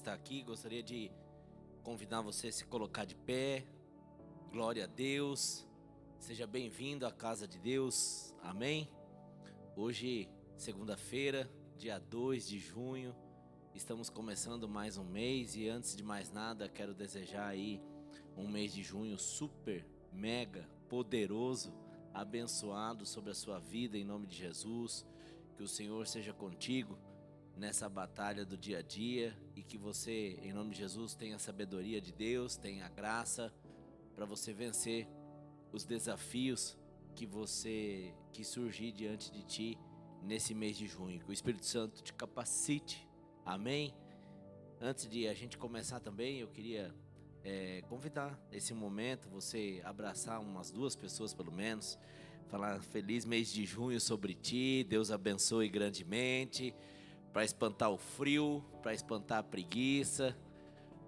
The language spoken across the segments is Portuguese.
está aqui, gostaria de convidar você a se colocar de pé. Glória a Deus. Seja bem-vindo à casa de Deus. Amém? Hoje, segunda-feira, dia 2 de junho, estamos começando mais um mês e antes de mais nada, quero desejar aí um mês de junho super, mega, poderoso, abençoado sobre a sua vida em nome de Jesus. Que o Senhor seja contigo nessa batalha do dia a dia e que você, em nome de Jesus, tenha a sabedoria de Deus, tenha a graça para você vencer os desafios que surgir diante de ti nesse mês de junho. Que o Espírito Santo te capacite. Amém? Antes de a gente começar também, eu queria convidar esse momento, você abraçar umas 2 pessoas pelo menos, falar feliz mês de junho sobre ti, Deus abençoe grandemente, para espantar o frio, para espantar a preguiça,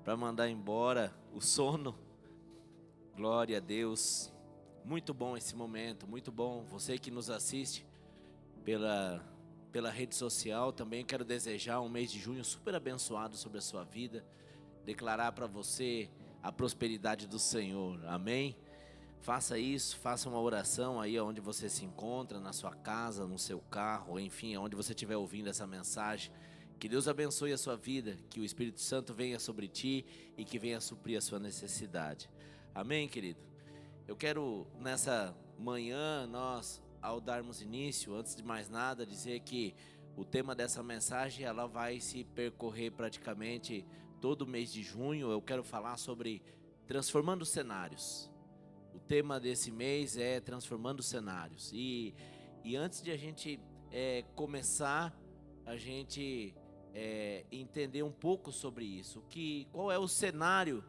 para mandar embora o sono. Glória a Deus. Muito bom esse momento, muito bom. Você que nos assiste pela rede social, também quero desejar um mês de junho super abençoado sobre a sua vida, declarar para você a prosperidade do Senhor. Amém? Faça isso, faça uma oração aí onde você se encontra, na sua casa, no seu carro, enfim, onde você estiver ouvindo essa mensagem. Que Deus abençoe a sua vida, que o Espírito Santo venha sobre ti e que venha suprir a sua necessidade. Amém, querido? Eu quero, nessa manhã, nós, ao darmos início, antes de mais nada, dizer que o tema dessa mensagem, ela vai se percorrer praticamente todo o mês de junho. Eu quero falar sobre transformando cenários. O tema desse mês é transformando cenários. E antes de a gente começar, a gente entender um pouco sobre isso. Qual é o cenário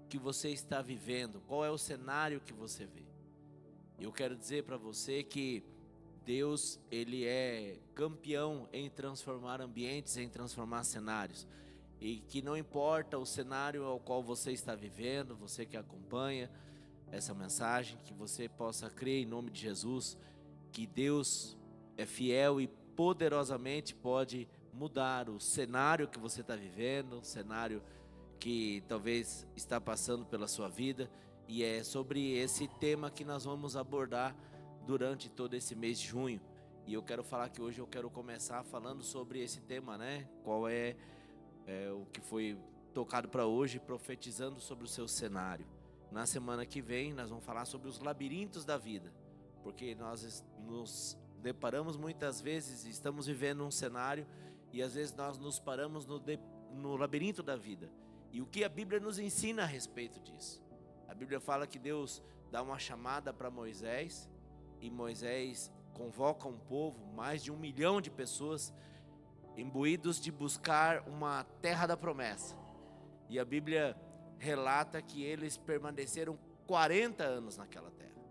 que você está vivendo? Qual é o cenário que você vê? Eu quero dizer para você que Deus, Ele é campeão em transformar ambientes, em transformar cenários. E que não importa o cenário ao qual você está vivendo, você que acompanha essa mensagem, que você possa crer em nome de Jesus, que Deus é fiel e poderosamente pode mudar o cenário que você está vivendo, o cenário que talvez está passando pela sua vida. E é sobre esse tema que nós vamos abordar durante todo esse mês de junho. E eu quero falar que hoje eu quero começar falando sobre esse tema, né? Qual é o que foi tocado para hoje, profetizando sobre o seu cenário. Na semana que vem nós vamos falar sobre os labirintos da vida, porque nós nos deparamos muitas vezes, estamos vivendo um cenário e às vezes nós nos paramos no labirinto da vida. E o que a Bíblia nos ensina a respeito disso? A Bíblia fala que Deus dá uma chamada para Moisés e Moisés convoca um povo, mais de 1 milhão de pessoas, imbuídos de buscar uma terra da promessa. E a Bíblia relata que eles permaneceram 40 anos naquela terra.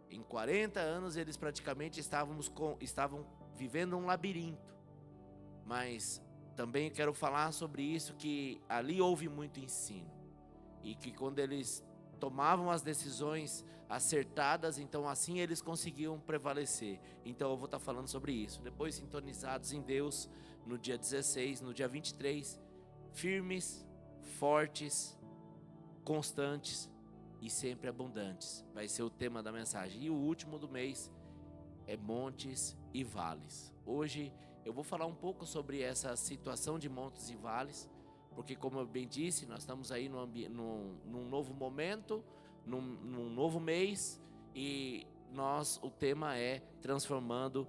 Em 40 anos eles praticamente estavam vivendo um labirinto. Mas também quero falar sobre isso, que ali houve muito ensino. E que quando eles tomavam as decisões acertadas, então assim eles conseguiam prevalecer. Então eu vou estar falando sobre isso. Depois, sintonizados em Deus, no dia 16, no dia 23, firmes, fortes, constantes e sempre abundantes. Vai ser o tema da mensagem. E o último do mês é montes e vales. Hoje eu vou falar um pouco sobre essa situação de montes e vales, porque como eu bem disse, nós estamos aí num novo momento, num novo mês, e o tema é transformando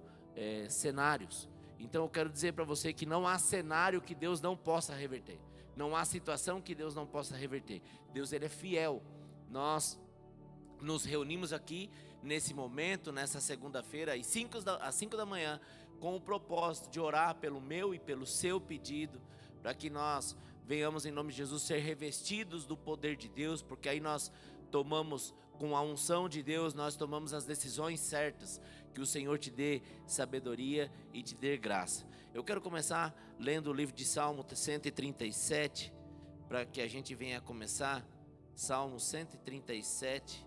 cenários. Então eu quero dizer para você que não há cenário que Deus não possa reverter. Não há situação que Deus não possa reverter. Deus, Ele é fiel. Nós nos reunimos aqui nesse momento, nessa segunda-feira, às 5 da manhã, com o propósito de orar pelo meu e pelo seu pedido, para que nós venhamos em nome de Jesus ser revestidos do poder de Deus, porque aí nós tomamos, com a unção de Deus, nós tomamos as decisões certas. Que o Senhor te dê sabedoria e te dê graça. Eu quero começar lendo o livro de Salmo 137, para que a gente venha começar. Salmo 137.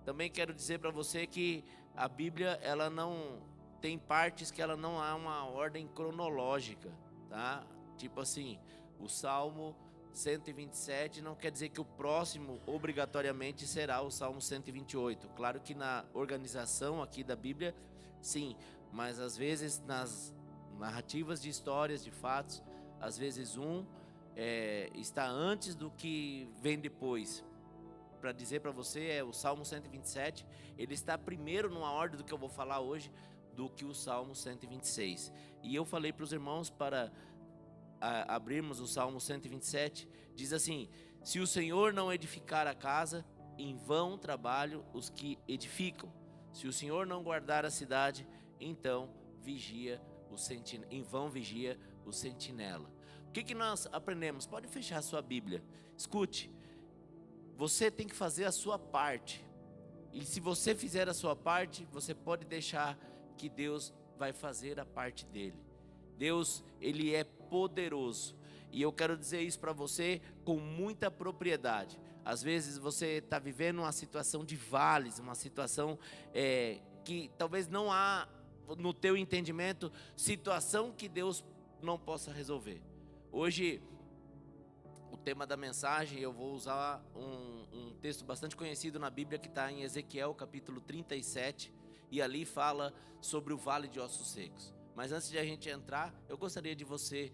Também quero dizer para você que a Bíblia, ela não tem partes que ela não há uma ordem cronológica, tá? Tipo assim, O Salmo 127 não quer dizer que o próximo obrigatoriamente será o Salmo 128. Claro que na organização aqui da Bíblia, sim, mas às vezes nas narrativas de histórias, de fatos, às vezes está antes do que vem depois. Para dizer para você, o Salmo 127, ele está primeiro numa ordem do que eu vou falar hoje, do que o Salmo 126. E eu falei para os irmãos para abrirmos o Salmo 127, diz assim: se o Senhor não edificar a casa, em vão trabalham os que edificam. Se o Senhor não guardar a cidade, então em vão vigia o sentinela. O que nós aprendemos? Pode fechar a sua Bíblia. Escute, você tem que fazer a sua parte. E se você fizer a sua parte, você pode deixar que Deus vai fazer a parte dele. Deus, ele é poderoso. E eu quero dizer isso para você com muita propriedade. Às vezes você está vivendo uma situação de vales, uma situação que talvez não há, no teu entendimento, situação que Deus não possa resolver. Hoje, o tema da mensagem, eu vou usar um texto bastante conhecido na Bíblia, que está em Ezequiel capítulo 37, e ali fala sobre o vale de ossos secos. Mas antes de a gente entrar, eu gostaria de você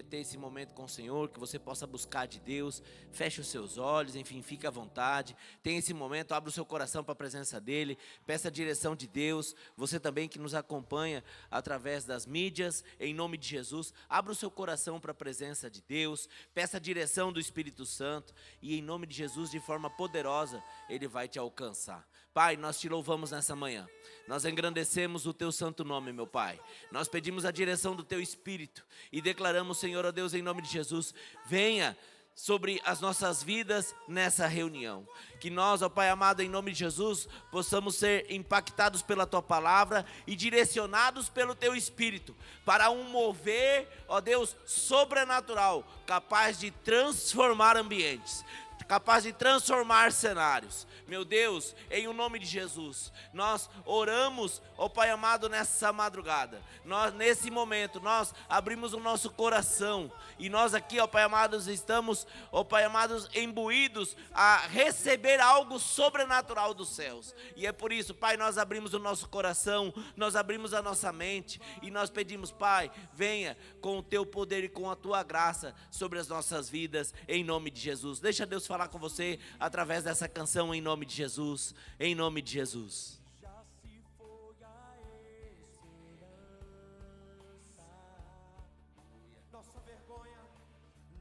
ter esse momento com o Senhor, que você possa buscar de Deus, feche os seus olhos, enfim, fique à vontade, tenha esse momento, abra o seu coração para a presença dEle, peça a direção de Deus. Você também que nos acompanha através das mídias, em nome de Jesus, abra o seu coração para a presença de Deus, peça a direção do Espírito Santo, e em nome de Jesus, de forma poderosa, Ele vai te alcançar. Pai, nós te louvamos nessa manhã, nós engrandecemos o teu santo nome, meu Pai. Nós pedimos a direção do teu Espírito e declaramos, Senhor, ó Deus, em nome de Jesus, venha sobre as nossas vidas nessa reunião. Que nós, ó Pai amado, em nome de Jesus, possamos ser impactados pela tua palavra e direcionados pelo teu Espírito para um mover, ó Deus, sobrenatural, capaz de transformar ambientes, capaz de transformar cenários. Meu Deus, em o nome de Jesus, nós oramos, ó Pai amado, nessa madrugada. Nós, nesse momento, nós abrimos o nosso coração. E nós aqui, ó Pai amado, estamos, ó Pai amado, imbuídos a receber algo sobrenatural dos céus. E é por isso, Pai, nós abrimos o nosso coração, nós abrimos a nossa mente. E nós pedimos, Pai, venha com o teu poder e com a tua graça sobre as nossas vidas, em nome de Jesus. Deixa Deus falar com você através dessa canção, em nome de Jesus, em nome de Jesus. Já se foi a esperança,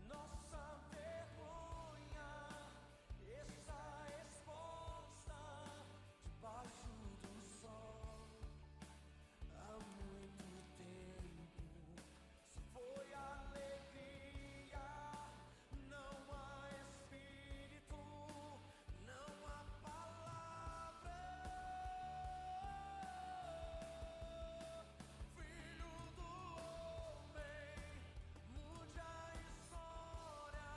nossa vergonha está exposta debaixo do sol. Há muito tempo se foi a alegria, não há espírito, não há palavra. Filho do homem, mude a história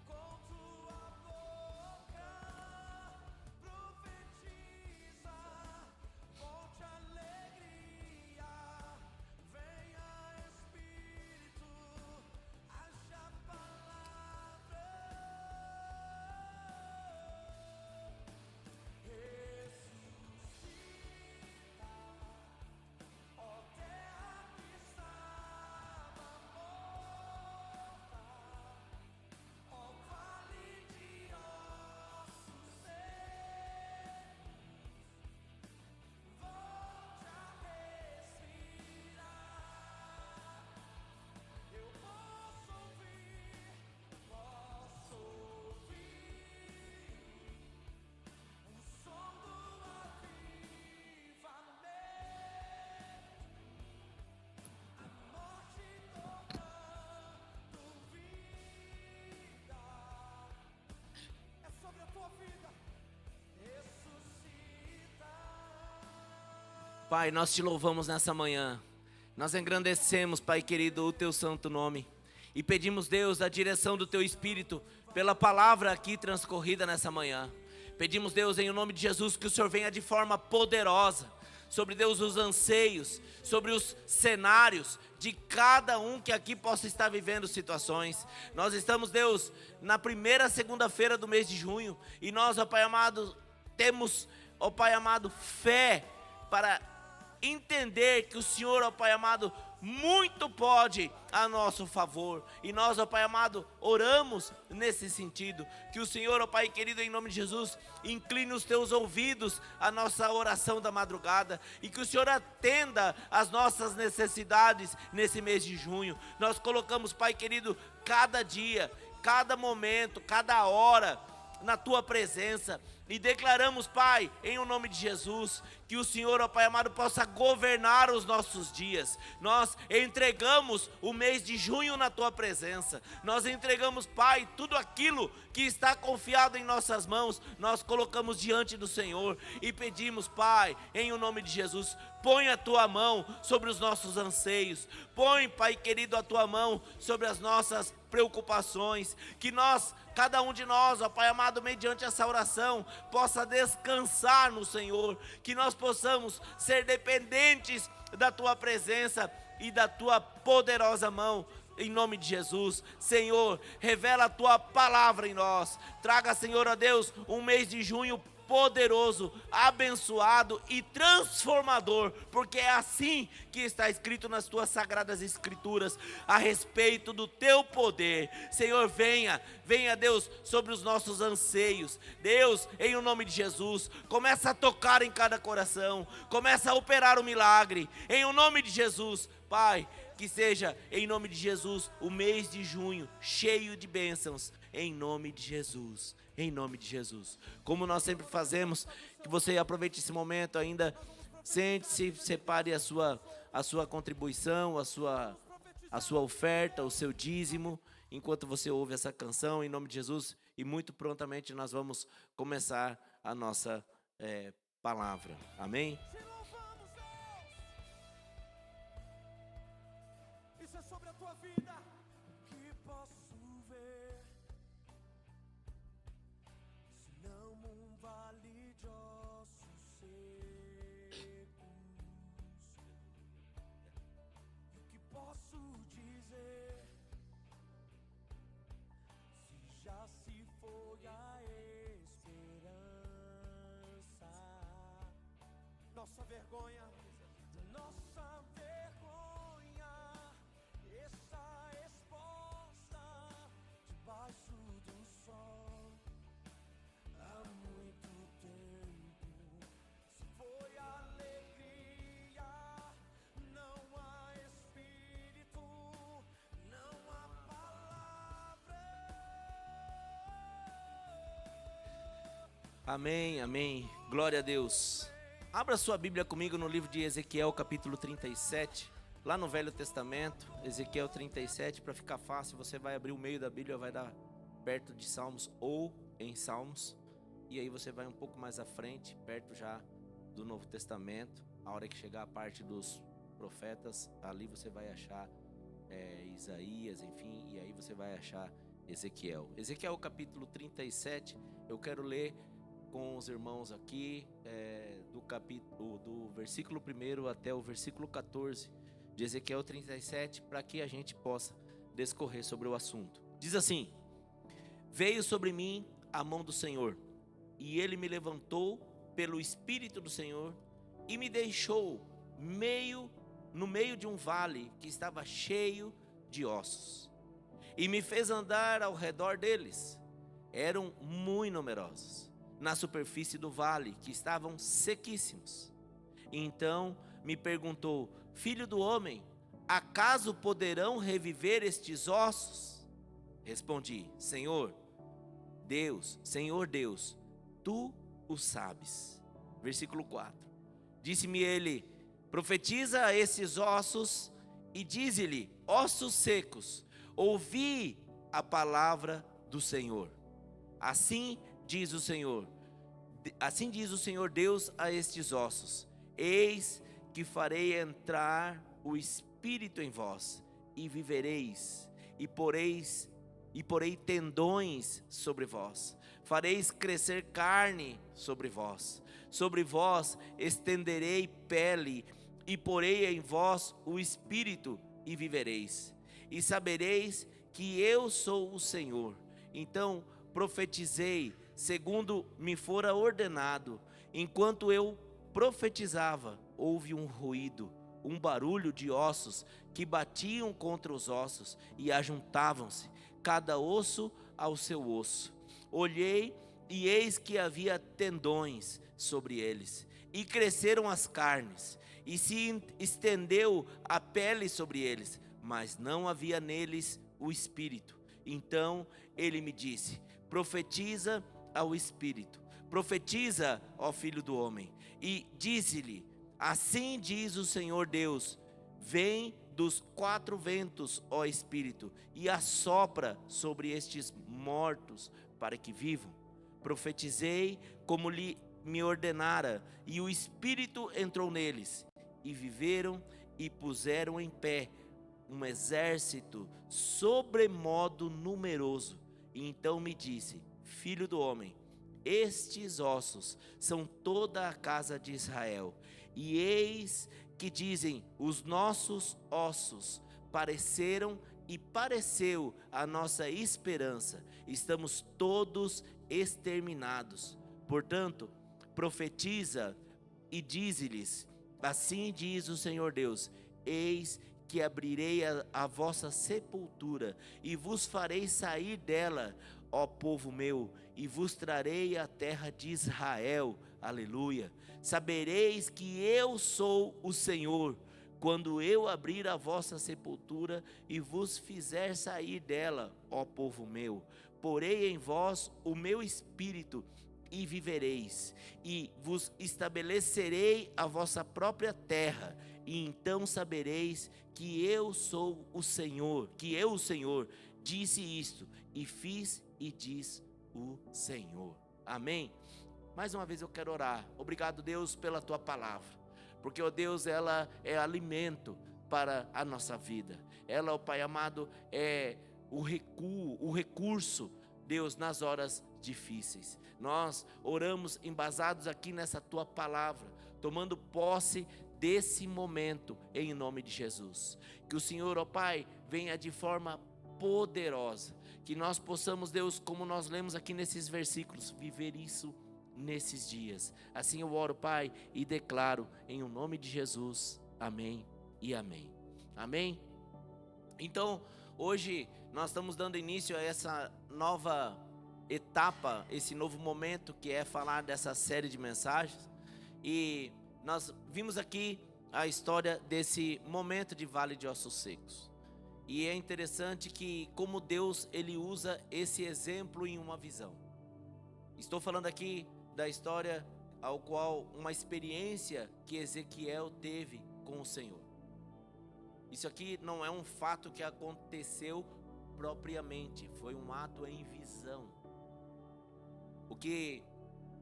com tua boca, profetiza, volte a alegria, venha Espírito, haja palavra. Ressuscita, ó terra que estava morta, ó vale de ossos secos, volte a respirar. Eu posso ouvir o som do avivamento, a morte tornando vida. É sobre a tua vida, ressuscita. Pai, nós te louvamos nessa manhã. Nós engrandecemos, Pai querido, o teu santo nome. E pedimos, Deus, a direção do teu Espírito pela palavra aqui transcorrida nessa manhã. Pedimos, Deus, em nome de Jesus, que o Senhor venha de forma poderosa sobre Deus os anseios, sobre os cenários de cada um que aqui possa estar vivendo situações. Nós estamos, Deus, na primeira segunda-feira do mês de junho, e nós, ó Pai amado, temos, ó Pai amado, fé para entender que o Senhor, ó Pai amado, muito pode a nosso favor. E nós, ó Pai amado, oramos nesse sentido, que o Senhor, ó Pai querido, em nome de Jesus, incline os teus ouvidos à nossa oração da madrugada, e que o Senhor atenda às nossas necessidades nesse mês de junho. Nós colocamos, Pai querido, cada dia, cada momento, cada hora na tua presença, e declaramos, Pai, em o nome de Jesus, que o Senhor, ó Pai amado, possa governar os nossos dias. Nós entregamos o mês de junho na tua presença. Nós entregamos, Pai, tudo aquilo que está confiado em nossas mãos, nós colocamos diante do Senhor e pedimos, Pai, em o nome de Jesus, põe a tua mão sobre os nossos anseios. Põe, Pai querido, a tua mão sobre as nossas preocupações, que nós, cada um de nós, ó Pai amado, mediante essa oração, possa descansar no Senhor, que nós possamos ser dependentes da tua presença e da tua poderosa mão, em nome de Jesus. Senhor, revela a tua palavra em nós, traga, Senhor, ó Deus, um mês de junho poderoso, abençoado e transformador, porque é assim que está escrito nas tuas sagradas escrituras, a respeito do teu poder. Senhor, venha, Deus, sobre os nossos anseios. Deus, em o nome de Jesus, começa a tocar em cada coração, começa a operar o milagre, em o nome de Jesus. Pai, que seja, em nome de Jesus, o mês de junho cheio de bênçãos, em nome de Jesus. Em nome de Jesus. Como nós sempre fazemos, que você aproveite esse momento ainda, sente-se, separe a sua contribuição, a sua oferta, o seu dízimo, enquanto você ouve essa canção, em nome de Jesus, e muito prontamente nós vamos começar a nossa palavra. Amém? Te louvamos, Deus. Isso é sobre a tua vida. Que posso ver, senão um vale de ossos secos. E o que posso dizer, se já se foi a esperança? Nossa vergonha está exposta debaixo do sol. Há muito tempo se foi alegria, não há espírito, não há palavra. Amém, amém. Glória a Deus. Abra sua Bíblia comigo no livro de Ezequiel, capítulo 37, lá no Velho Testamento, Ezequiel 37, para ficar fácil, você vai abrir o meio da Bíblia, vai dar perto de Salmos ou em Salmos, e aí você vai um pouco mais à frente, perto já do Novo Testamento, a hora que chegar a parte dos profetas, ali você vai achar Isaías, enfim, e aí você vai achar Ezequiel. Ezequiel capítulo 37, eu quero ler com os irmãos aqui, do versículo 1 até o versículo 14 de Ezequiel 37, para que a gente possa discorrer sobre o assunto. Diz assim: veio sobre mim a mão do Senhor, e ele me levantou pelo Espírito do Senhor, e me deixou no meio de um vale que estava cheio de ossos, e me fez andar ao redor deles. Eram muito numerosos na superfície do vale, que estavam sequíssimos. Então me perguntou: filho do homem, acaso poderão reviver estes ossos? Respondi: Senhor Deus, tu o sabes. Versículo 4. Disse-me ele: profetiza a esses ossos e dize-lhe: ossos secos, ouvi a palavra do Senhor. Assim diz o Senhor Deus a estes ossos: eis que farei entrar o Espírito em vós, e vivereis, e porei tendões sobre vós, fareis crescer carne sobre vós, sobre vós estenderei pele, e porei em vós o espírito, e vivereis. E sabereis que eu sou o Senhor. Então profetizei, segundo me fora ordenado. Enquanto eu profetizava, houve um ruído, um barulho de ossos que batiam contra os ossos e ajuntavam-se, cada osso ao seu osso. Olhei e eis que havia tendões sobre eles, e cresceram as carnes, e se estendeu a pele sobre eles, mas não havia neles o espírito. Então ele me disse: profetiza ao espírito, profetiza, ó filho do homem, e dize-lhe: assim diz o Senhor Deus: vem dos quatro ventos, ó espírito, e assopra sobre estes mortos, para que vivam. Profetizei como me ordenara, e o espírito entrou neles, e viveram, e puseram em pé um exército sobremodo numeroso. E então me disse: filho do homem, estes ossos são toda a casa de Israel. E eis que dizem: os nossos ossos pareceram e pareceu a nossa esperança, estamos todos exterminados. Portanto, profetiza e dize-lhes: assim diz o Senhor Deus: eis que abrirei a vossa sepultura, e vos farei sair dela, ó povo meu, e vos trarei a terra de Israel. Aleluia. Sabereis que eu sou o Senhor, quando eu abrir a vossa sepultura e vos fizer sair dela, ó povo meu. Porei em vós o meu espírito, e vivereis, e vos estabelecerei a vossa própria terra, e então sabereis que eu sou o Senhor, que eu, o Senhor, disse isto, e fiz, e diz o Senhor. Amém? Mais uma vez eu quero orar. Obrigado, Deus, pela tua palavra, porque, ó Deus, ela é alimento para a nossa vida. Ela, ó Pai amado, é o recuo, o recurso, Deus, nas horas difíceis. Nós oramos embasados aqui nessa tua palavra, tomando posse desse momento, em nome de Jesus. Que o Senhor, ó Pai, venha de forma poderosa, que nós possamos, Deus, como nós lemos aqui nesses versículos, viver isso nesses dias. Assim eu oro, Pai, e declaro em o nome de Jesus. Amém e amém. Amém? Então, hoje nós estamos dando início a essa nova etapa, esse novo momento, que é falar dessa série de mensagens. E nós vimos aqui a história desse momento de Vale de Ossos Secos. E é interessante que como Deus, ele usa esse exemplo em uma visão. Estou falando aqui da história ao qual uma experiência que Ezequiel teve com o Senhor. Isso aqui não é um fato que aconteceu propriamente, foi um ato em visão. O que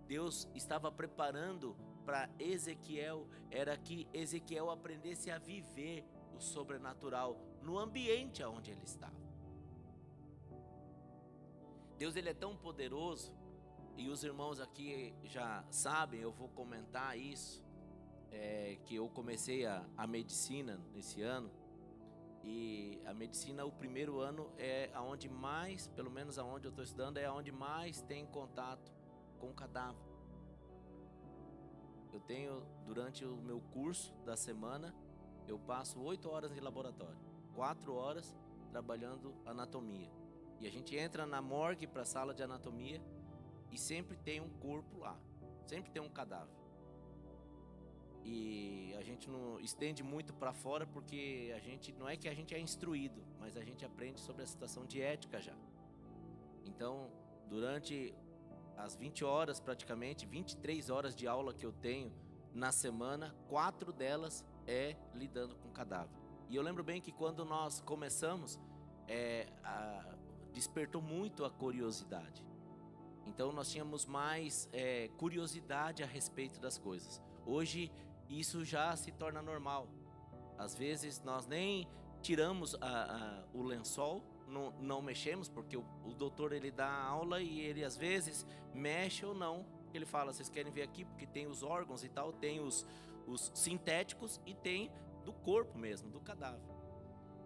Deus estava preparando para Ezequiel era que Ezequiel aprendesse a viver o sobrenatural no ambiente onde ele estava. Deus, ele é tão poderoso, e os irmãos aqui já sabem, eu vou comentar isso, que eu comecei a medicina nesse ano. E a medicina, o primeiro ano é aonde mais, pelo menos aonde eu estou estudando, é aonde mais tem contato com o cadáver. Eu tenho, durante o meu curso da semana, eu passo 8 horas em laboratório, 4 horas trabalhando anatomia. E a gente entra na morgue, para a sala de anatomia, e sempre tem um corpo lá, sempre tem um cadáver. E a gente não estende muito para fora, porque a gente, não é que a gente é instruído, mas a gente aprende sobre a situação de ética já. Então, durante as 20 horas praticamente, 23 horas de aula que eu tenho na semana, 4 delas é lidando com cadáver. E eu lembro bem que quando nós começamos, despertou muito a curiosidade. Então nós tínhamos mais curiosidade a respeito das coisas. Hoje isso já se torna normal. Às vezes nós nem tiramos o lençol, não mexemos, porque o doutor, ele dá aula e ele às vezes mexe ou não, porque ele fala, vocês querem ver aqui, porque tem os órgãos e tal, tem os sintéticos e tem do corpo mesmo, do cadáver.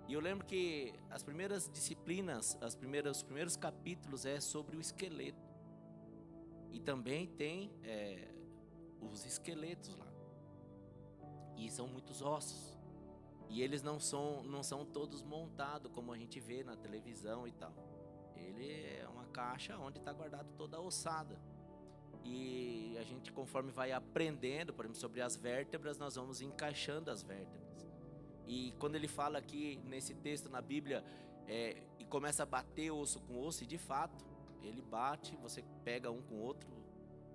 E eu lembro que as primeiras disciplinas, os primeiros capítulos é sobre o esqueleto. E também tem os esqueletos lá. E são muitos ossos. E eles não são todos montados como a gente vê na televisão e tal. Ele é uma caixa onde está guardado toda a ossada. E a gente, conforme vai aprendendo, por exemplo, sobre as vértebras, nós vamos encaixando as vértebras. E quando ele fala aqui nesse texto na Bíblia, e começa a bater osso com osso, e de fato, ele bate, você pega um com o outro,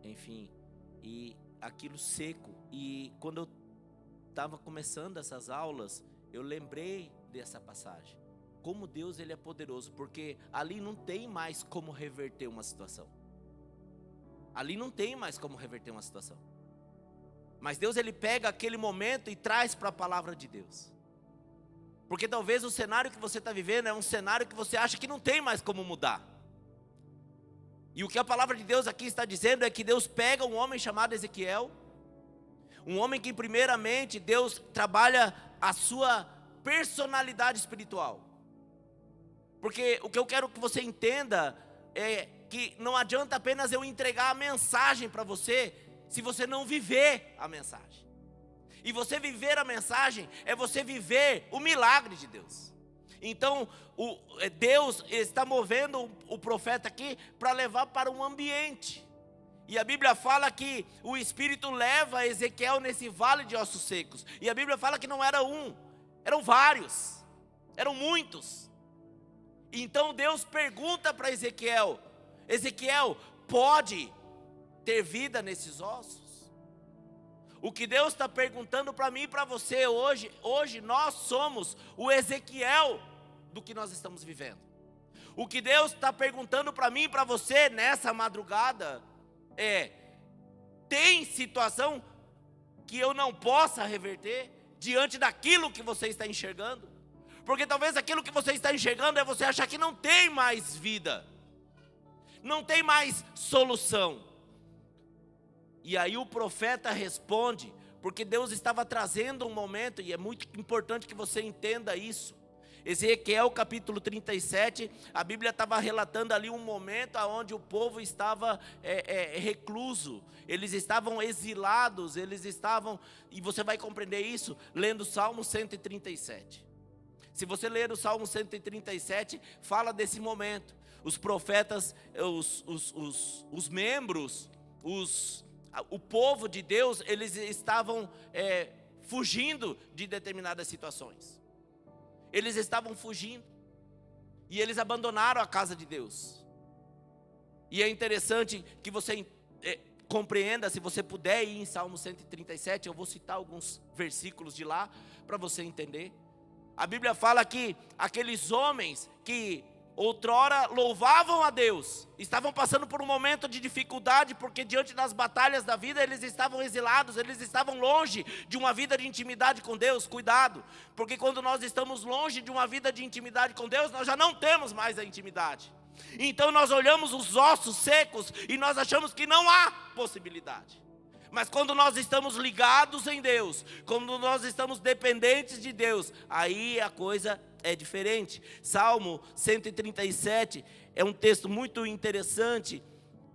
enfim, e aquilo seco. E quando eu estava começando essas aulas, eu lembrei dessa passagem. Como Deus ele é poderoso, porque ali não tem mais como reverter uma situação. Ali não tem mais como reverter uma situação. Mas Deus ele pega aquele momento e traz para a palavra de Deus. Porque talvez o cenário que você está vivendo é um cenário que você acha que não tem mais como mudar. E o que a palavra de Deus aqui está dizendo é que Deus pega um homem chamado Ezequiel, um homem que primeiramente Deus trabalha a sua personalidade espiritual. Porque o que eu quero que você entenda é que não adianta apenas eu entregar a mensagem para você, se você não viver a mensagem. E você viver a mensagem é você viver o milagre de Deus. Então, Deus está movendo o profeta aqui para levar para um ambiente. E a Bíblia fala que o Espírito leva Ezequiel nesse vale de ossos secos. E a Bíblia fala que não era um, eram vários, eram muitos. Então Deus pergunta para Ezequiel: Ezequiel, pode ter vida nesses ossos? O que Deus está perguntando para mim e para você hoje nós somos o Ezequiel do que nós estamos vivendo. O que Deus está perguntando para mim e para você nessa madrugada tem situação que eu não possa reverter diante daquilo que você está enxergando? Porque talvez aquilo que você está enxergando é você achar que não tem mais vida, não tem mais solução. E aí o profeta responde, porque Deus estava trazendo um momento, e é muito importante que você entenda isso. Ezequiel capítulo 37, a Bíblia estava relatando ali um momento onde o povo estava recluso, eles estavam exilados, eles estavam, e você vai compreender isso lendo o Salmo 137. Se você ler o Salmo 137, fala desse momento. Os profetas, os membros, o povo de Deus, eles estavam fugindo de determinadas situações. Eles estavam fugindo. E eles abandonaram a casa de Deus. E é interessante que você compreenda, se você puder ir em Salmo 137, eu vou citar alguns versículos de lá, para você entender. A Bíblia fala que aqueles homens que outrora louvavam a Deus, estavam passando por um momento de dificuldade, porque diante das batalhas da vida, eles estavam exilados, eles estavam longe de uma vida de intimidade com Deus. Cuidado, porque quando nós estamos longe de uma vida de intimidade com Deus, nós já não temos mais a intimidade. Então nós olhamos os ossos secos e nós achamos que não há possibilidade. Mas quando nós estamos ligados em Deus, quando nós estamos dependentes de Deus, aí a coisa é diferente. Salmo 137 é um texto muito interessante,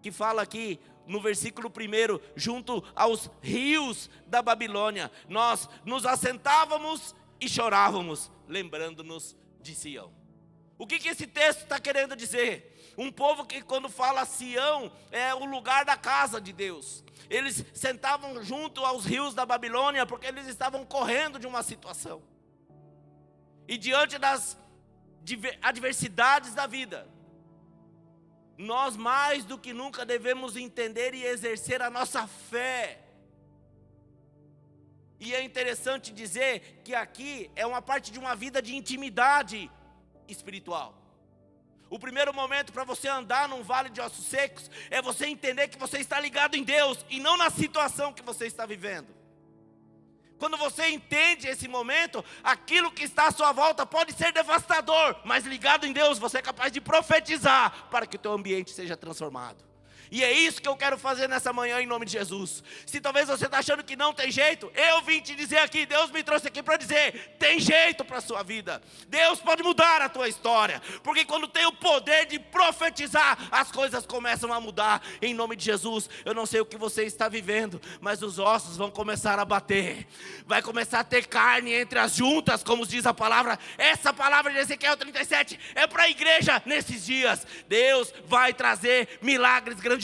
que fala aqui no versículo 1, junto aos rios da Babilônia, nós nos assentávamos e chorávamos, lembrando-nos de Sião. O que esse texto está querendo dizer? Um povo que, quando fala Sião, é o lugar da casa de Deus. Eles sentavam junto aos rios da Babilônia, porque eles estavam correndo de uma situação. E diante das adversidades da vida, nós mais do que nunca devemos entender e exercer a nossa fé. E é interessante dizer que aqui é uma parte de uma vida de intimidade espiritual. O primeiro momento para você andar num vale de ossos secos é você entender que você está ligado em Deus e não na situação que você está vivendo. Quando você entende esse momento, aquilo que está à sua volta pode ser devastador, mas ligado em Deus, você é capaz de profetizar para que o teu ambiente seja transformado. E é isso que eu quero fazer nessa manhã em nome de Jesus. Se talvez você está achando que não tem jeito, eu vim te dizer aqui, Deus me trouxe aqui para dizer, tem jeito para a sua vida. Deus pode mudar a tua história. Porque quando tem o poder de profetizar, as coisas começam a mudar em nome de Jesus. Eu não sei o que você está vivendo, mas os ossos vão começar a bater. Vai começar a ter carne entre as juntas, como diz a palavra. Essa palavra de Ezequiel 37 é para a igreja nesses dias. Deus vai trazer milagres grandiosos.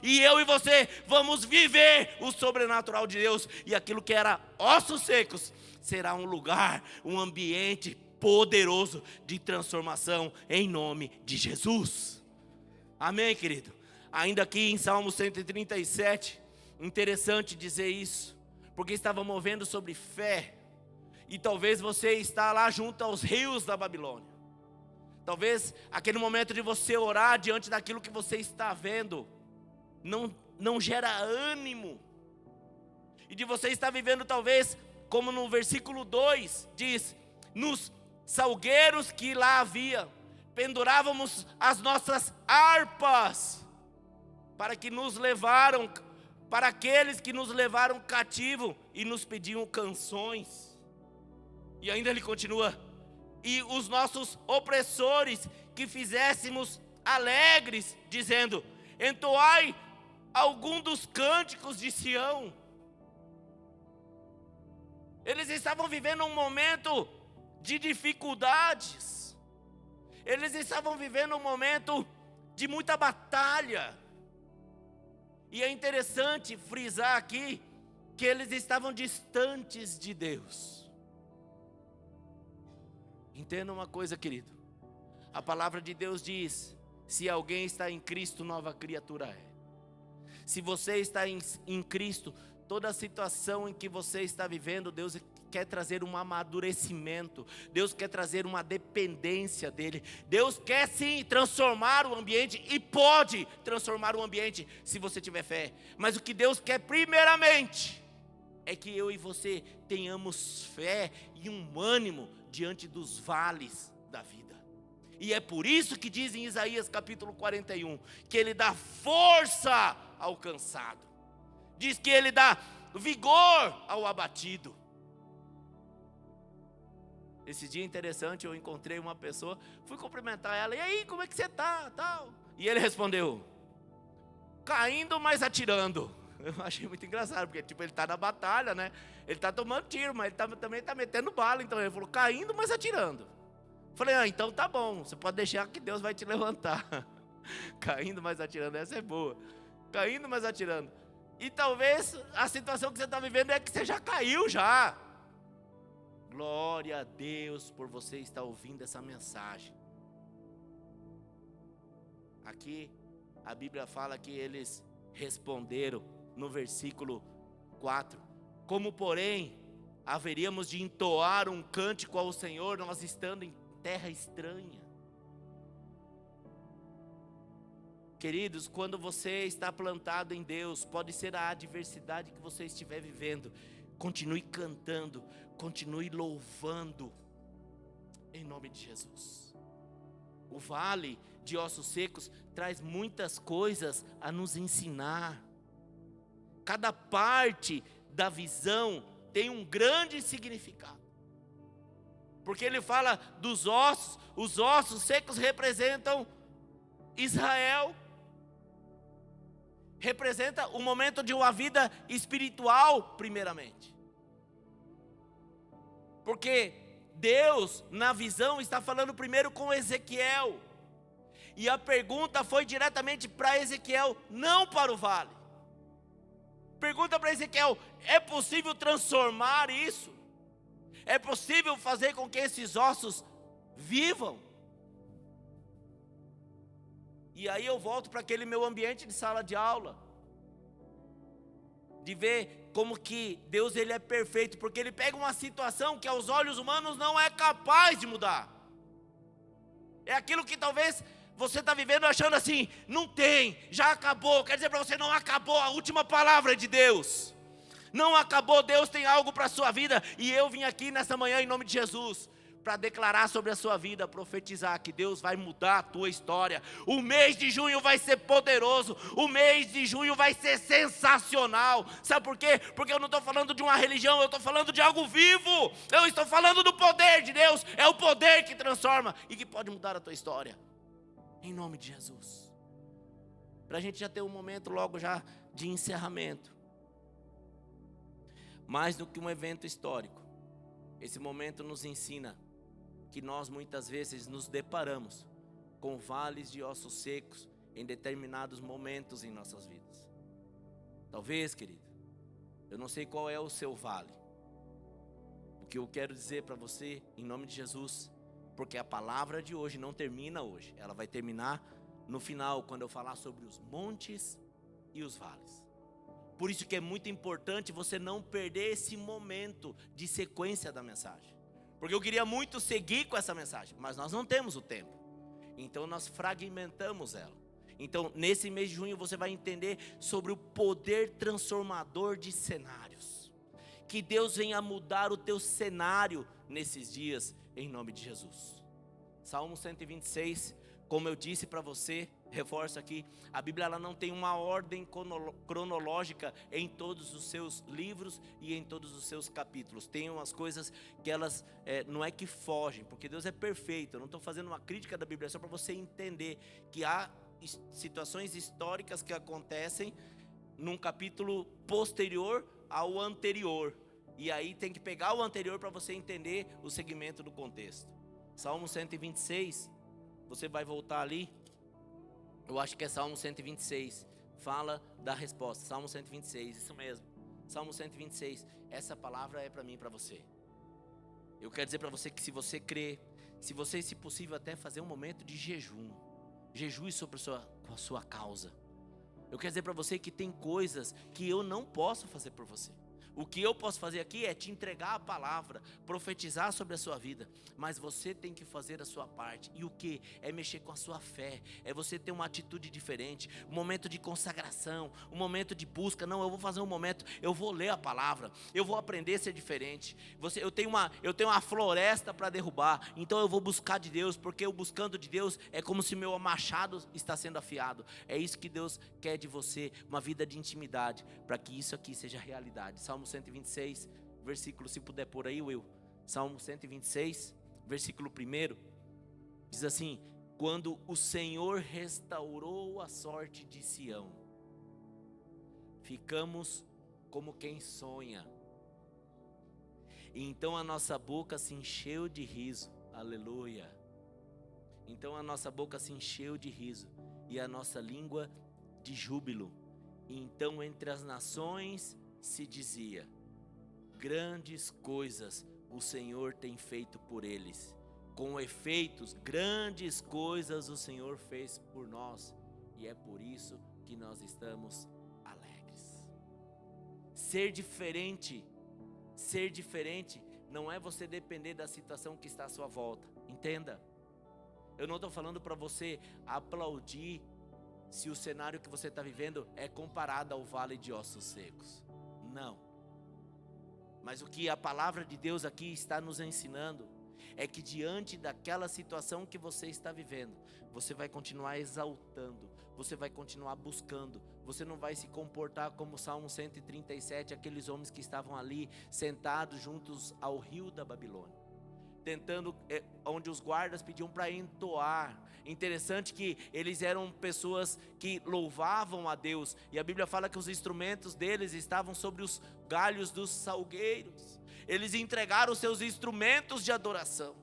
E eu e você vamos viver o sobrenatural de Deus. E aquilo que era ossos secos será um lugar, um ambiente poderoso de transformação em nome de Jesus. Amém, querido? Ainda aqui em Salmo 137, interessante dizer isso, porque estava movendo sobre fé. E talvez você está lá junto aos rios da Babilônia. Talvez aquele momento de você orar diante daquilo que você está vendo não gera ânimo. E de você estar vivendo talvez, como no versículo 2 diz, nos salgueiros que lá havia, pendurávamos as nossas harpas, para aqueles que nos levaram cativo e nos pediam canções. E ainda ele continua, e os nossos opressores que fizéssemos alegres, dizendo, entoai algum dos cânticos de Sião. Eles estavam vivendo um momento de dificuldades. Eles estavam vivendo um momento de muita batalha. E é interessante frisar aqui que eles estavam distantes de Deus. Entenda uma coisa, querido. A palavra de Deus diz, se alguém está em Cristo, nova criatura é. Se você está em Cristo, toda a situação em que você está vivendo, Deus quer trazer um amadurecimento. Deus quer trazer uma dependência dEle. Deus quer sim transformar o ambiente e pode transformar o ambiente se você tiver fé. Mas o que Deus quer primeiramente é que eu e você tenhamos fé e um ânimo diante dos vales da vida. E é por isso que diz em Isaías capítulo 41, que Ele dá força ao cansado. Diz que Ele dá vigor ao abatido. Esse dia interessante, eu encontrei uma pessoa, fui cumprimentar ela, e aí, como é que você está? Tal. E ele respondeu, caindo, mas atirando. Eu achei muito engraçado, porque tipo, ele está na batalha, né? Ele está tomando tiro, mas ele também está metendo bala. Então ele falou, caindo, mas atirando. Falei, então tá bom, você pode deixar que Deus vai te levantar. Caindo, mas atirando, essa é boa. Caindo, mas atirando. E talvez a situação que você está vivendo é que você já caiu já. Glória a Deus por você estar ouvindo essa mensagem. Aqui a Bíblia fala que eles responderam no versículo 4. Como porém haveríamos de entoar um cântico ao Senhor, nós estando em terra estranha. Queridos, quando você está plantado em Deus, pode ser a adversidade que você estiver vivendo, continue cantando, continue louvando, em nome de Jesus. O vale de ossos secos traz muitas coisas a nos ensinar. Cada parte da visão tem um grande significado. Porque ele fala dos ossos, os ossos secos representam Israel. Representa o momento de uma vida espiritual, primeiramente. Porque Deus, na visão, está falando primeiro com Ezequiel. E a pergunta foi diretamente para Ezequiel, não para o vale. Pergunta para Ezequiel, é possível transformar isso? É possível fazer com que esses ossos vivam? E aí eu volto para aquele meu ambiente de sala de aula, de ver como que Deus ele é perfeito, porque Ele pega uma situação que aos olhos humanos não é capaz de mudar. É aquilo que talvez você está vivendo achando assim, não tem, já acabou. Quer dizer para você, não acabou, a última palavra é de Deus. Não acabou, Deus tem algo para a sua vida. E eu vim aqui nessa manhã em nome de Jesus, para declarar sobre a sua vida, profetizar que Deus vai mudar a tua história. O mês de junho vai ser poderoso, o mês de junho vai ser sensacional. Sabe por quê? Porque eu não estou falando de uma religião, eu estou falando de algo vivo. Eu estou falando do poder de Deus, é o poder que transforma e que pode mudar a tua história. Em nome de Jesus. Para a gente já ter um momento logo já de encerramento. Mais do que um evento histórico, esse momento nos ensina que nós muitas vezes nos deparamos com vales de ossos secos em determinados momentos em nossas vidas. Talvez, querido, eu não sei qual é o seu vale. O que eu quero dizer para você, em nome de Jesus, porque a palavra de hoje não termina hoje, ela vai terminar no final, quando eu falar sobre os montes e os vales. Por isso que é muito importante você não perder esse momento de sequência da mensagem. Porque eu queria muito seguir com essa mensagem, mas nós não temos o tempo. Então nós fragmentamos ela. Então nesse mês de junho você vai entender sobre o poder transformador de cenários. Que Deus venha mudar o teu cenário nesses dias, em nome de Jesus. Salmo 126, como eu disse para você, reforço aqui, a Bíblia ela não tem uma ordem cronológica em todos os seus livros e em todos os seus capítulos. Tem umas coisas que elas não é que fogem, porque Deus é perfeito. Eu não estou fazendo uma crítica da Bíblia, é só para você entender que há situações históricas que acontecem num capítulo posterior ao anterior. E aí tem que pegar o anterior para você entender o segmento do contexto. Salmo 126, você vai voltar ali. Eu acho que é Salmo 126, fala da resposta. Salmo 126, isso mesmo. Salmo 126, essa palavra é para mim e para você. Eu quero dizer para você que se você crer, se você, se possível, até fazer um momento de jejum. Jejue sobre a sua causa. Eu quero dizer para você que tem coisas que eu não posso fazer por você. O que eu posso fazer aqui é te entregar a palavra, profetizar sobre a sua vida, mas você tem que fazer a sua parte. E o que? É mexer com a sua fé, é você ter uma atitude diferente, um momento de consagração, um momento de busca. Não, eu vou fazer um momento, eu vou ler a palavra, eu vou aprender a ser diferente. Eu tenho uma floresta para derrubar, então eu vou buscar de Deus, porque eu buscando de Deus é como se meu machado está sendo afiado. É isso que Deus quer de você, uma vida de intimidade, para que isso aqui seja realidade. Salmo 126, versículo, se puder pôr aí, Will. Salmo 126, versículo 1, diz assim: quando o Senhor restaurou a sorte de Sião, ficamos como quem sonha. E então a nossa boca se encheu de riso. Aleluia. Então a nossa boca se encheu de riso e a nossa língua de júbilo. E então entre as nações se dizia: grandes coisas o Senhor tem feito por eles. Com efeitos, grandes coisas o Senhor fez por nós, e é por isso que nós estamos alegres. Ser diferente não é você depender da situação que está à sua volta. Entenda, eu não estou falando para você aplaudir se o cenário que você está vivendo é comparado ao vale de ossos secos. Não. Mas o que a palavra de Deus aqui está nos ensinando é que diante daquela situação que você está vivendo, você vai continuar exaltando, você vai continuar buscando, você não vai se comportar como Salmo 137, aqueles homens que estavam ali sentados juntos ao rio da Babilônia, tentando, onde os guardas pediam para entoar. Interessante que eles eram pessoas que louvavam a Deus, e a Bíblia fala que os instrumentos deles estavam sobre os galhos dos salgueiros. Eles entregaram os seus instrumentos de adoração.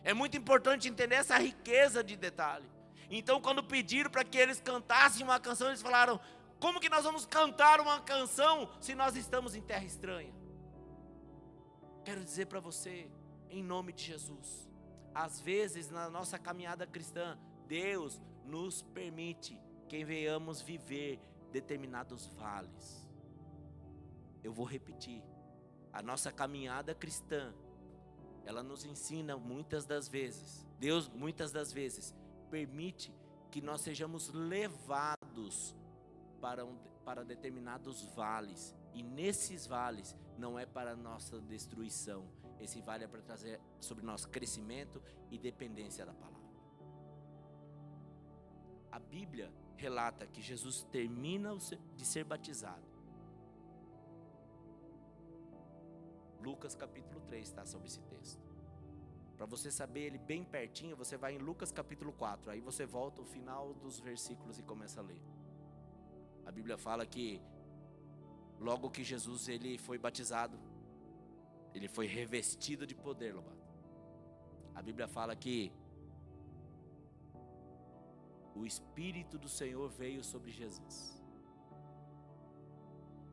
É muito importante entender essa riqueza de detalhe. Então, quando pediram para que eles cantassem uma canção, eles falaram: como que nós vamos cantar uma canção se nós estamos em terra estranha? Quero dizer para você, em nome de Jesus, às vezes na nossa caminhada cristã, Deus nos permite que venhamos viver determinados vales. Eu vou repetir, a nossa caminhada cristã, ela nos ensina muitas das vezes, Deus muitas das vezes permite que nós sejamos levados para determinados vales, e nesses vales não é para nossa destruição, Esse vale é para trazer sobre nós crescimento e dependência da palavra. A Bíblia relata que Jesus termina de ser batizado. Lucas capítulo 3 está sobre esse texto. Para você saber ele bem pertinho, você vai em Lucas capítulo 4. Aí você volta ao final dos versículos e começa a ler. A Bíblia fala que logo que Jesus ele foi batizado, ele foi revestido de poder, Lobato. A Bíblia fala que o Espírito do Senhor veio sobre Jesus.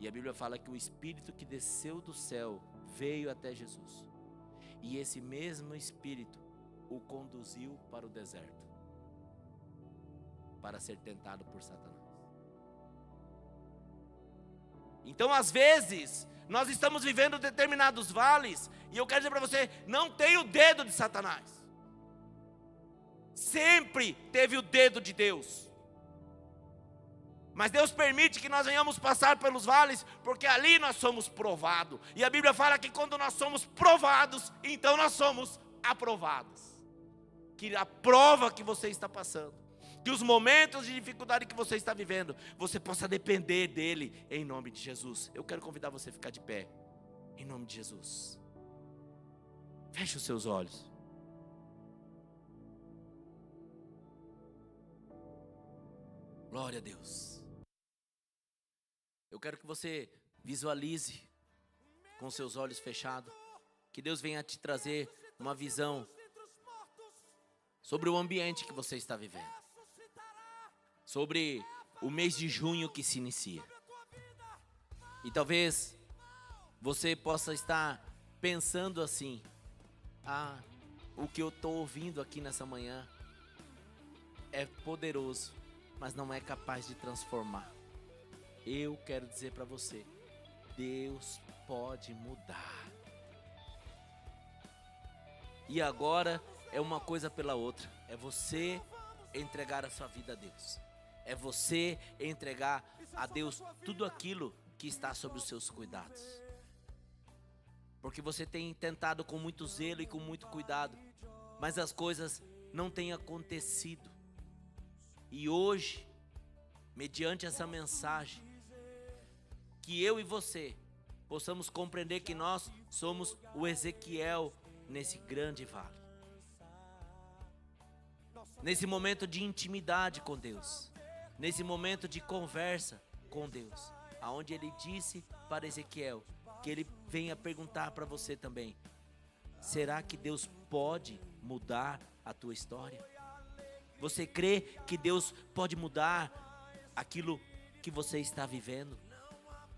E a Bíblia fala que o Espírito que desceu do céu veio até Jesus. E esse mesmo Espírito o conduziu para o deserto, para ser tentado por Satanás. Então, às vezes, nós estamos vivendo determinados vales, e eu quero dizer para você, não tem o dedo de Satanás. Sempre teve o dedo de Deus. Mas Deus permite que nós venhamos passar pelos vales, porque ali nós somos provados. E a Bíblia fala que quando nós somos provados, então nós somos aprovados. Que a prova que você está passando, que os momentos de dificuldade que você está vivendo, você possa depender dele, em nome de Jesus. Eu quero convidar você a ficar de pé, em nome de Jesus. Feche os seus olhos. Glória a Deus. Eu quero que você visualize com seus olhos fechados, que Deus venha te trazer uma visão sobre o ambiente que você está vivendo, sobre o mês de junho que se inicia. E talvez você possa estar pensando assim: o que eu estou ouvindo aqui nessa manhã é poderoso, mas não é capaz de transformar. Eu quero dizer para você, Deus pode mudar. E agora é uma coisa pela outra. É você entregar a sua vida a Deus. É você entregar a Deus tudo aquilo que está sob os seus cuidados. Porque você tem tentado com muito zelo e com muito cuidado, mas as coisas não têm acontecido. E hoje, mediante essa mensagem, que eu e você possamos compreender que nós somos o Ezequiel nesse grande vale. Nesse momento de intimidade com Deus, nesse momento de conversa com Deus, aonde ele disse para Ezequiel que ele venha perguntar para você também: será que Deus pode mudar a tua história? Você crê que Deus pode mudar aquilo que você está vivendo?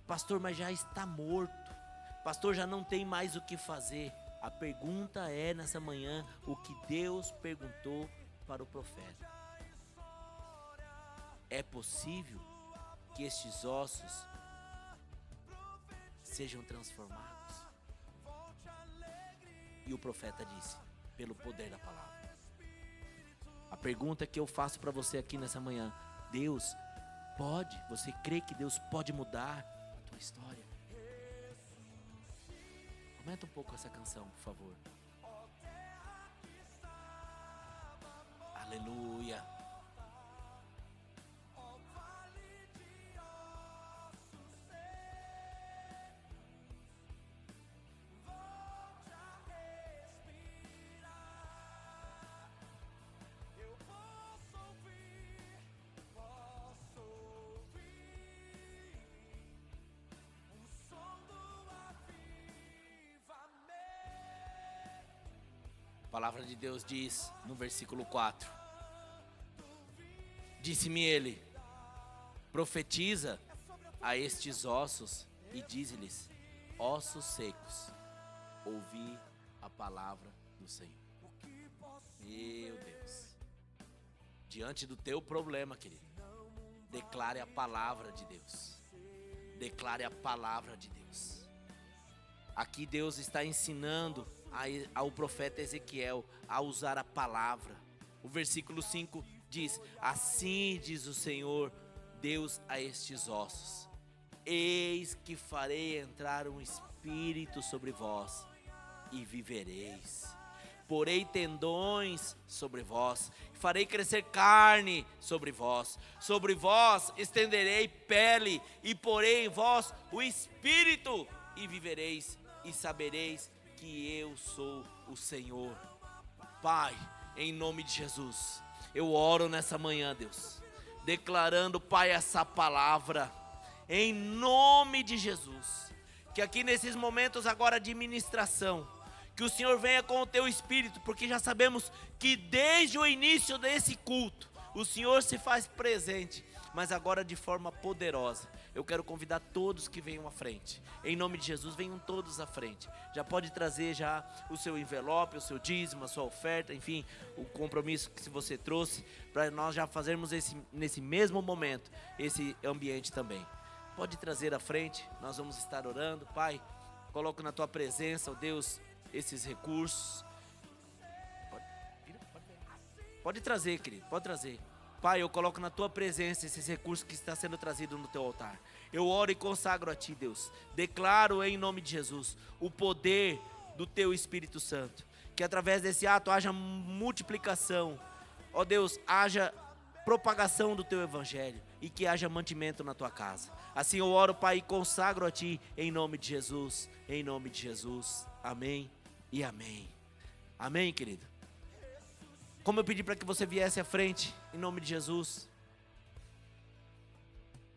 Pastor, mas já está morto. Pastor, já não tem mais o que fazer. A pergunta é nessa manhã o que Deus perguntou para o profeta: é possível que estes ossos sejam transformados? E o profeta disse: pelo poder da palavra. A pergunta que eu faço para você aqui nessa manhã: Deus pode? Você crê que Deus pode mudar a tua história? Aumenta um pouco essa canção, por favor. Aleluia. A palavra de Deus diz no versículo 4: disse-me ele: profetiza a estes ossos e dize-lhes: ossos secos, ouvi a palavra do Senhor. Meu Deus, diante do teu problema, querido, declare a palavra de Deus. Declare a palavra de Deus. Aqui Deus está ensinando ao profeta Ezequiel a usar a palavra. O versículo 5 diz: assim diz o Senhor Deus a estes ossos: eis que farei entrar um espírito sobre vós, e vivereis. Porei tendões sobre vós, farei crescer carne sobre vós estenderei pele, e porei em vós o espírito, e vivereis, e sabereis que eu sou o Senhor. Pai, em nome de Jesus, eu oro nessa manhã, Deus, declarando, Pai, essa palavra, em nome de Jesus, que aqui nesses momentos agora de ministração, que o Senhor venha com o teu Espírito, porque já sabemos que desde o início desse culto, o Senhor se faz presente, mas agora de forma poderosa. Eu quero convidar todos que venham à frente, em nome de Jesus, venham todos à frente. Já pode trazer já o seu envelope, o seu dízimo, a sua oferta, enfim, o compromisso que você trouxe, para nós já fazermos nesse mesmo momento, esse ambiente também. Pode trazer à frente, nós vamos estar orando. Pai, coloco na tua presença, ó Deus, esses recursos. Pode trazer, querido, pode trazer. Pai, eu coloco na tua presença esses recursos que está sendo trazido no teu altar. Eu oro e consagro a ti, Deus. Declaro em nome de Jesus o poder do teu Espírito Santo. Que através desse ato haja multiplicação. Ó Deus, haja propagação do teu evangelho e que haja mantimento na tua casa. Assim eu oro, Pai, e consagro a ti em nome de Jesus. Em nome de Jesus. Amém e amém. Amém, querido? Como eu pedi para que você viesse à frente, em nome de Jesus.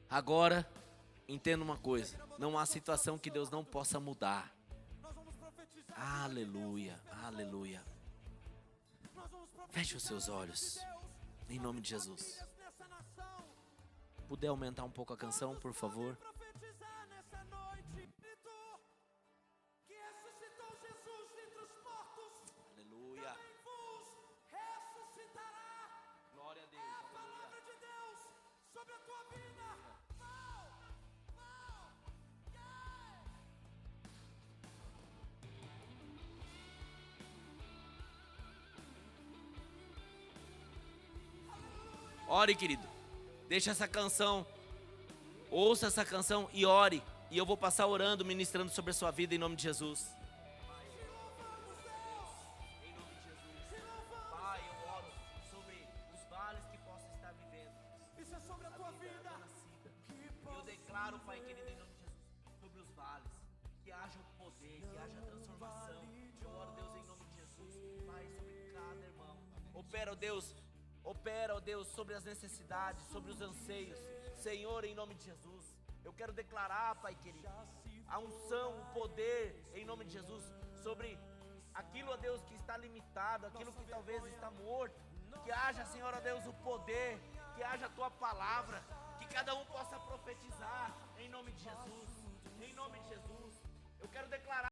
Agora, entenda uma coisa. Não há situação que Deus não possa mudar. Aleluia, aleluia. Feche os seus olhos, em nome de Jesus. Puder aumentar um pouco a canção, por favor. Ore, querido, deixa essa canção, ouça essa canção e ore. E eu vou passar orando, ministrando sobre a sua vida em nome de Jesus. Em nome de Jesus. Pai, eu oro sobre os vales que possa estar vivendo. Isso é sobre a tua vida. Eu declaro, Pai querido, em nome de Jesus, sobre os vales, que haja o poder, que haja transformação. Eu oro, Deus, em nome de Jesus, Pai, sobre cada irmão. Opera, ó Deus, sobre as necessidades, sobre os anseios. Senhor, em nome de Jesus, eu quero declarar, Pai querido, a unção, o poder, em nome de Jesus, sobre aquilo, ó Deus, que está limitado, aquilo que talvez está morto. Que haja, Senhor, ó Deus, o poder, que haja a tua palavra, que cada um possa profetizar, em nome de Jesus. Em nome de Jesus, eu quero declarar